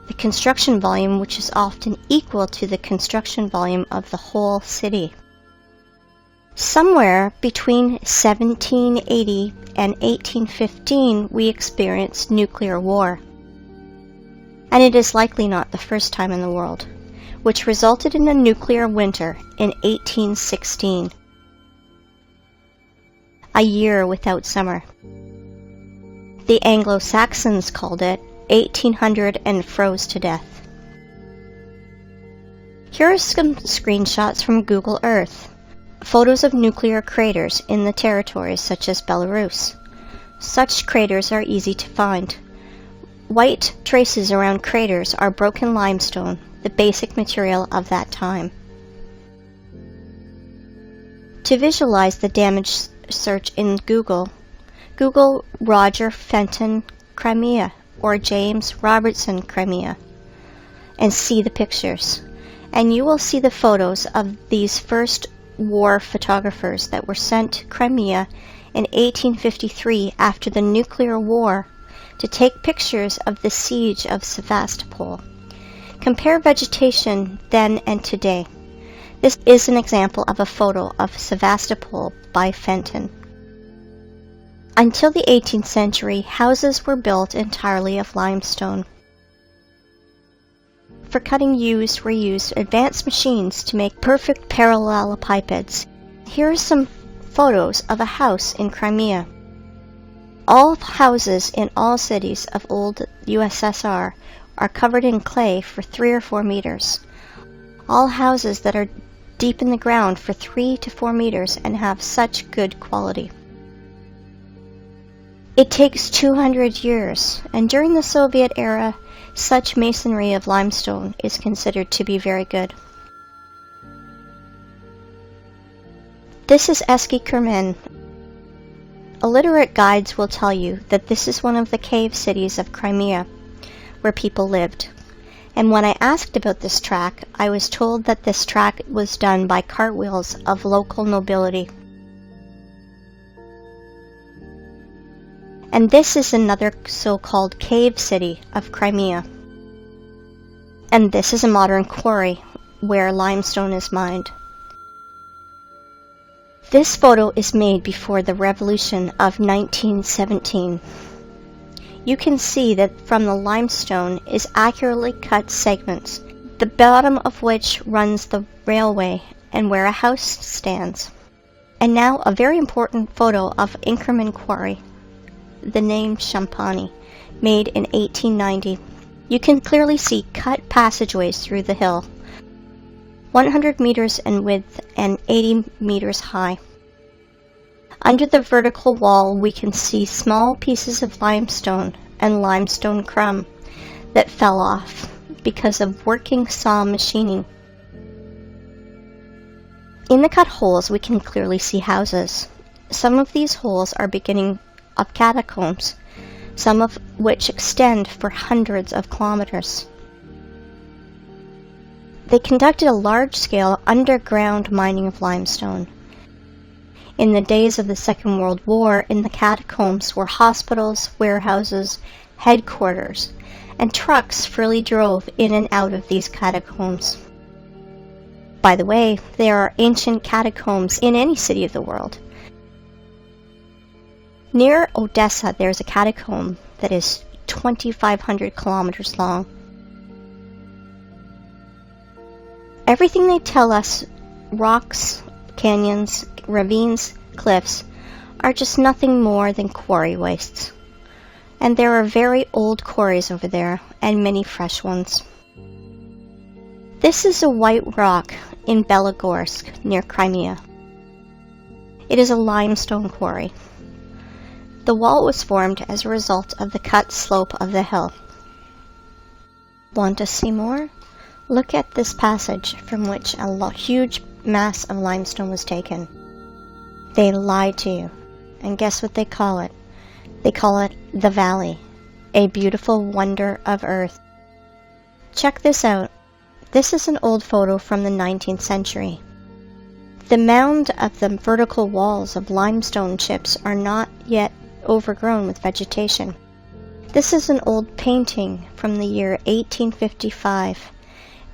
the construction volume which is often equal to the construction volume of the whole city. Somewhere between 1780 and 1815 we experienced nuclear war. And it is likely not the first time in the world, which resulted in a nuclear winter in 1816. A year without summer. The Anglo-Saxons called it 1800 and froze to death. Here are some screenshots from Google Earth. Photos of nuclear craters in the territories such as Belarus. Such craters are easy to find. White traces around craters are broken limestone, the basic material of that time. To visualize the damage search in Google, Google Roger Fenton Crimea or James Robertson Crimea and see the pictures. And you will see the photos of these first war photographers that were sent to Crimea in 1853 after the nuclear war to take pictures of the siege of Sevastopol. Compare vegetation then and today. This is an example of a photo of Sevastopol by Fenton. Until the 18th century, houses were built entirely of limestone. For cutting yews were used advanced machines to make perfect parallelepipeds. Here are some photos of a house in Crimea. All houses in all cities of old USSR are covered in clay for 3 or 4 meters. All houses that are deep in the ground for 3 to 4 meters and have such good quality. It takes 200 years, and during the Soviet era, such masonry of limestone is considered to be very good. This is Eski Kermen. Illiterate guides will tell you that this is one of the cave cities of Crimea, where people lived. And when I asked about this track, I was told that this track was done by cartwheels of local nobility. And this is another so-called cave city of Crimea. And this is a modern quarry where limestone is mined. This photo is made before the revolution of 1917. You can see that from the limestone is accurately cut segments, the bottom of which runs the railway and where a house stands. And now a very important photo of Inkerman Quarry, the name Champani, made in 1890. You can clearly see cut passageways through the hill, 100 meters in width and 80 meters high. Under the vertical wall we can see small pieces of limestone and limestone crumb that fell off because of working saw machining. In the cut holes we can clearly see houses. Some of these holes are beginning of catacombs, some of which extend for hundreds of kilometers. They conducted a large-scale underground mining of limestone. In the days of the Second World War, in the catacombs were hospitals, warehouses, headquarters, and trucks freely drove in and out of these catacombs. By the way, there are ancient catacombs in any city of the world. Near Odessa, there is a catacomb that is 2,500 kilometers long. Everything they tell us, rocks, canyons, ravines, cliffs, are just nothing more than quarry wastes. And there are very old quarries over there, and many fresh ones. This is a white rock in Belogorsk, near Crimea. It is a limestone quarry. The wall was formed as a result of the cut slope of the hill. Want to see more? Look at this passage from which a huge mass of limestone was taken. They lied to you. And guess what they call it? They call it the Valley, a beautiful wonder of earth. Check this out. This is an old photo from the 19th century. The mound of the vertical walls of limestone chips are not yet overgrown with vegetation. This is an old painting from the year 1855.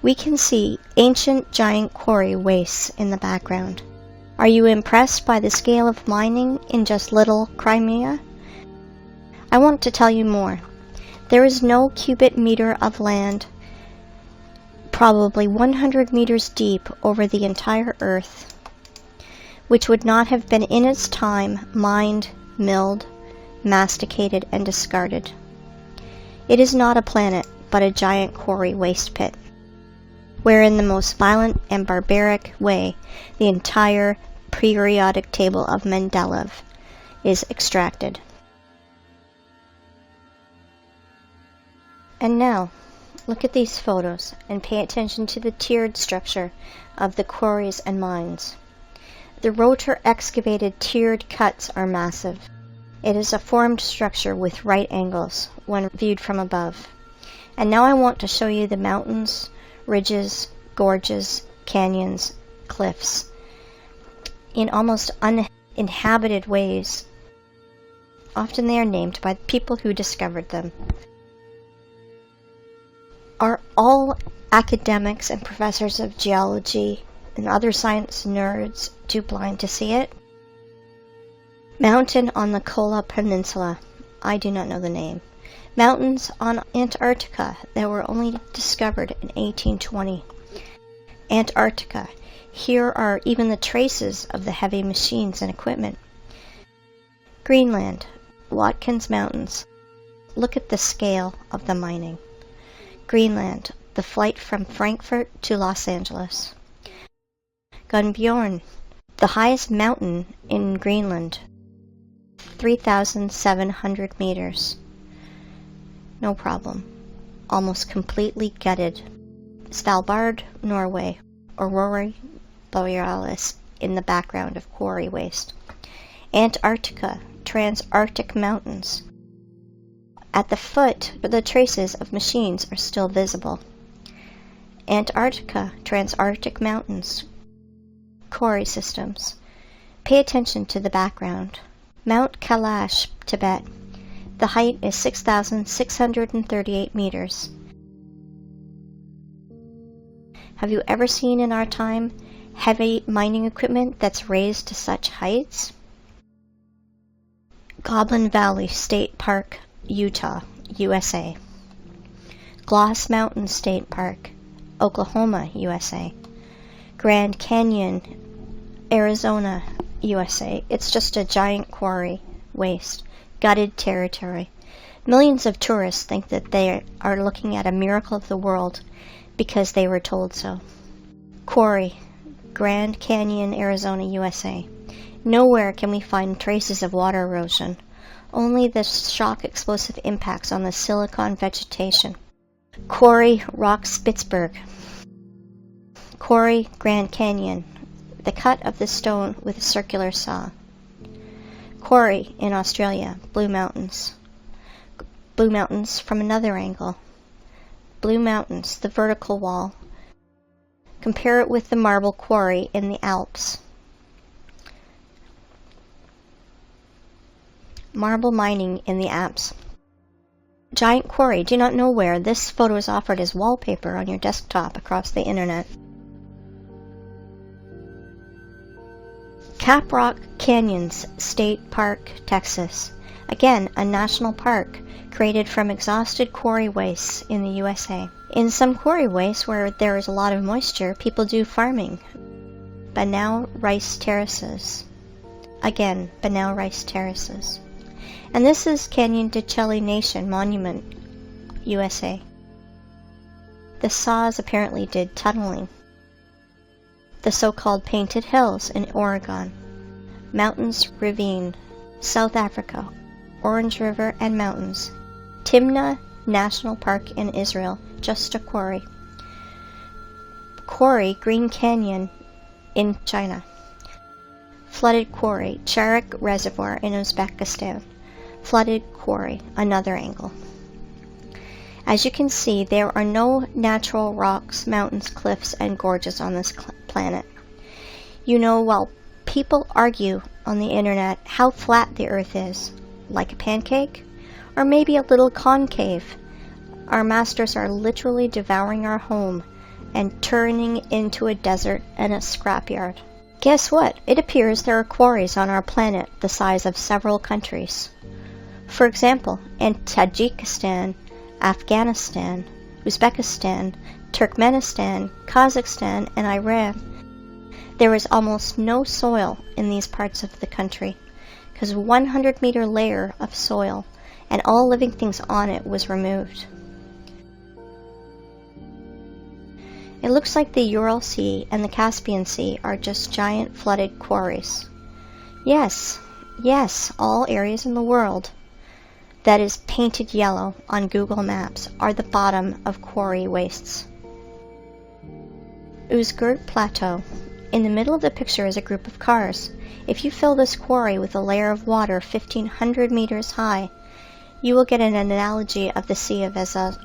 We can see ancient giant quarry wastes in the background. Are you impressed by the scale of mining in just little Crimea? I want to tell you more. There is no cubic meter of land, probably 100 meters deep over the entire earth, which would not have been in its time mined, milled, masticated, and discarded. It is not a planet, but a giant quarry waste pit, where in the most violent and barbaric way the entire periodic table of Mendeleev is extracted. And now, look at these photos and pay attention to the tiered structure of the quarries and mines. The rotor excavated tiered cuts are massive. It is a formed structure with right angles when viewed from above. And now I want to show you the mountains, ridges, gorges, canyons, cliffs, in almost uninhabited ways. Often they are named by the people who discovered them. Are all academics and professors of geology and other science nerds too blind to see it? Mountain on the Kola Peninsula. I do not know the name. Mountains on Antarctica that were only discovered in 1820. Antarctica. Here are even the traces of the heavy machines and equipment. Greenland. Watkins Mountains. Look at the scale of the mining. Greenland. The flight from Frankfurt to Los Angeles. Gunbjorn. The highest mountain in Greenland. 3,700 meters. No problem. Almost completely gutted. Svalbard, Norway. Aurora Borealis in the background of quarry waste. Antarctica, Transarctic Mountains. At the foot, the traces of machines are still visible. Antarctica, Transarctic Mountains. Quarry systems. Pay attention to the background. Mount Kailash, Tibet. The height is 6,638 meters. Have you ever seen in our time heavy mining equipment that's raised to such heights? Goblin Valley State Park, Utah, USA. Gloss Mountain State Park, Oklahoma, USA. Grand Canyon, Arizona, USA. It's just a giant quarry waste, gutted territory. Millions of tourists think that they are looking at a miracle of the world because they were told so. Quarry, Grand Canyon, Arizona, USA. Nowhere can we find traces of water erosion, only the shock explosive impacts on the silicon vegetation. Quarry, Rock Spitzberg. Quarry, Grand Canyon. The cut of the stone with a circular saw. Quarry in Australia, Blue Mountains. Blue Mountains from another angle. Blue Mountains, the vertical wall. Compare it with the marble quarry in the Alps. Marble mining in the Alps. Giant quarry, do not know where. This photo is offered as wallpaper on your desktop across the internet. Caprock Canyons State Park, Texas. Again, a national park created from exhausted quarry wastes in the USA. In some quarry wastes where there is a lot of moisture, people do farming. Banao rice terraces. Again, Banao rice terraces. And this is Canyon de Chelly Nation Monument, USA. The saws apparently did tunneling. The so-called Painted Hills in Oregon. Mountains Ravine, South Africa. Orange River and Mountains. Timna National Park in Israel, just a quarry. Quarry, Green Canyon in China. Flooded quarry, Charak Reservoir in Uzbekistan. Flooded quarry, another angle. As you can see, there are no natural rocks, mountains, cliffs, and gorges on this planet. You know, while people argue on the internet how flat the Earth is, like a pancake, or maybe a little concave, our masters are literally devouring our home and turning into a desert and a scrapyard. Guess what? It appears there are quarries on our planet the size of several countries. For example, in Tajikistan, Afghanistan, Uzbekistan, Turkmenistan, Kazakhstan, and Iran, there is almost no soil in these parts of the country, because a 100-meter layer of soil and all living things on it was removed. It looks like the Ural Sea and the Caspian Sea are just giant flooded quarries. Yes, all areas in the world that is painted yellow on Google Maps are the bottom of quarry wastes. Uzgurt Plateau. In the middle of the picture is a group of cars. If you fill this quarry with a layer of water 1,500 meters high, you will get an analogy of the Sea of Azov.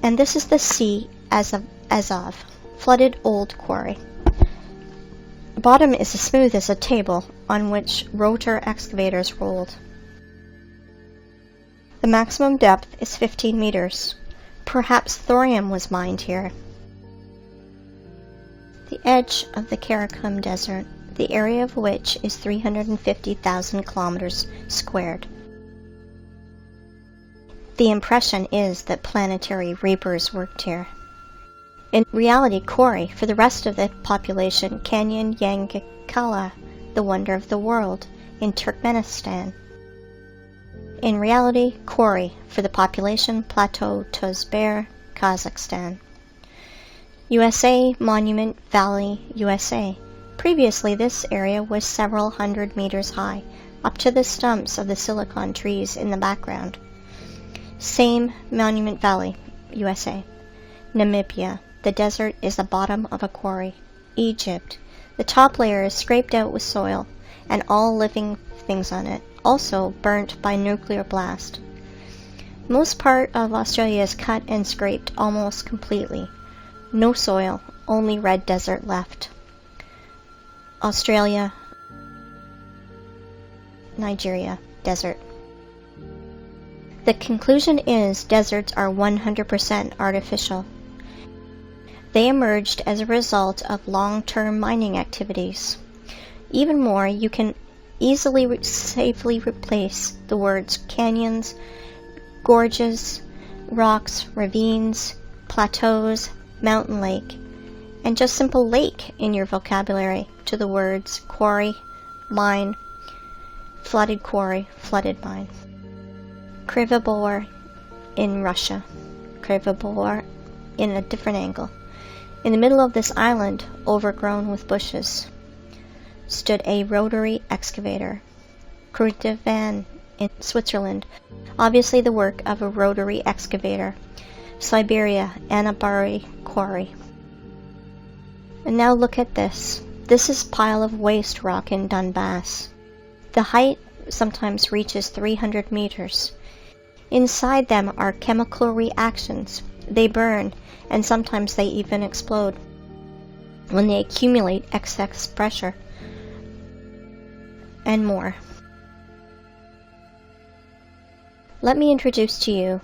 And this is the Sea of Azov, flooded old quarry. The bottom is as smooth as a table on which rotor excavators rolled. The maximum depth is 15 meters. Perhaps thorium was mined here. The edge of the Karakum Desert, the area of which is 350,000 kilometers squared. The impression is that planetary reapers worked here. In reality, Kori, for the rest of the population, Canyon Yangakala, the wonder of the world, in Turkmenistan. In reality, Kori, for the population, Plateau Tuzber, Kazakhstan. USA Monument Valley, USA. Previously, this area was several hundred meters high, up to the stumps of the silicon trees in the background. Same Monument Valley, USA. Namibia. The desert is the bottom of a quarry. Egypt. The top layer is scraped out with soil, and all living things on it, also burnt by nuclear blast. Most part of Australia is cut and scraped almost completely. No soil, only red desert left. Australia, Nigeria, desert. The conclusion is deserts are 100% artificial. They emerged as a result of long-term mining activities. Even more, you can easily safely replace the words canyons, gorges, rocks, ravines, plateaus, mountain lake, and just simple lake in your vocabulary to the words quarry, mine, flooded quarry, flooded mine. Krivobor in Russia. Krivobor in a different angle. In the middle of this island, overgrown with bushes, stood a rotary excavator. Kruitvann in Switzerland, obviously the work of a rotary excavator. Siberia, Anabari Quarry. And now look at this. This is pile of waste rock in Donbass. The height sometimes reaches 300 meters. Inside them are chemical reactions. They burn, and sometimes they even explode when they accumulate excess pressure. And more. Let me introduce to you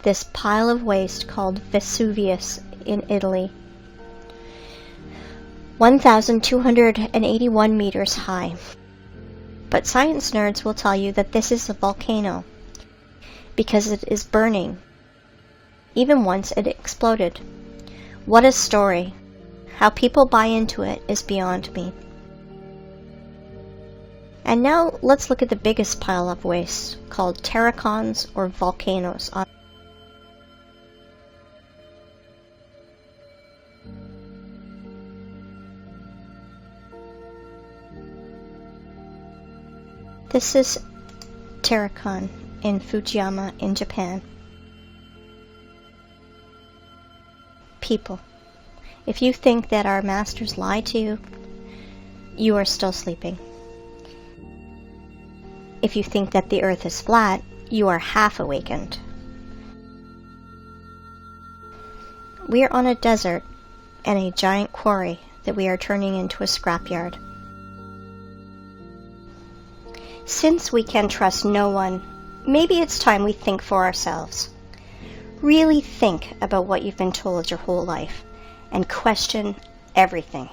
this pile of waste called Vesuvius in Italy. 1,281 meters high. But science nerds will tell you that this is a volcano because it is burning, even once it exploded. What a story. How people buy into it is beyond me. And now let's look at the biggest pile of waste, called terracons or volcanoes. This is terracon in Fujiyama in Japan. People, if you think that our masters lie to you, you are still sleeping. If you think that the earth is flat, you are half awakened. We are on a desert and a giant quarry that we are turning into a scrapyard. Since we can trust no one, maybe it's time we think for ourselves. Really think about what you've been told your whole life and question everything.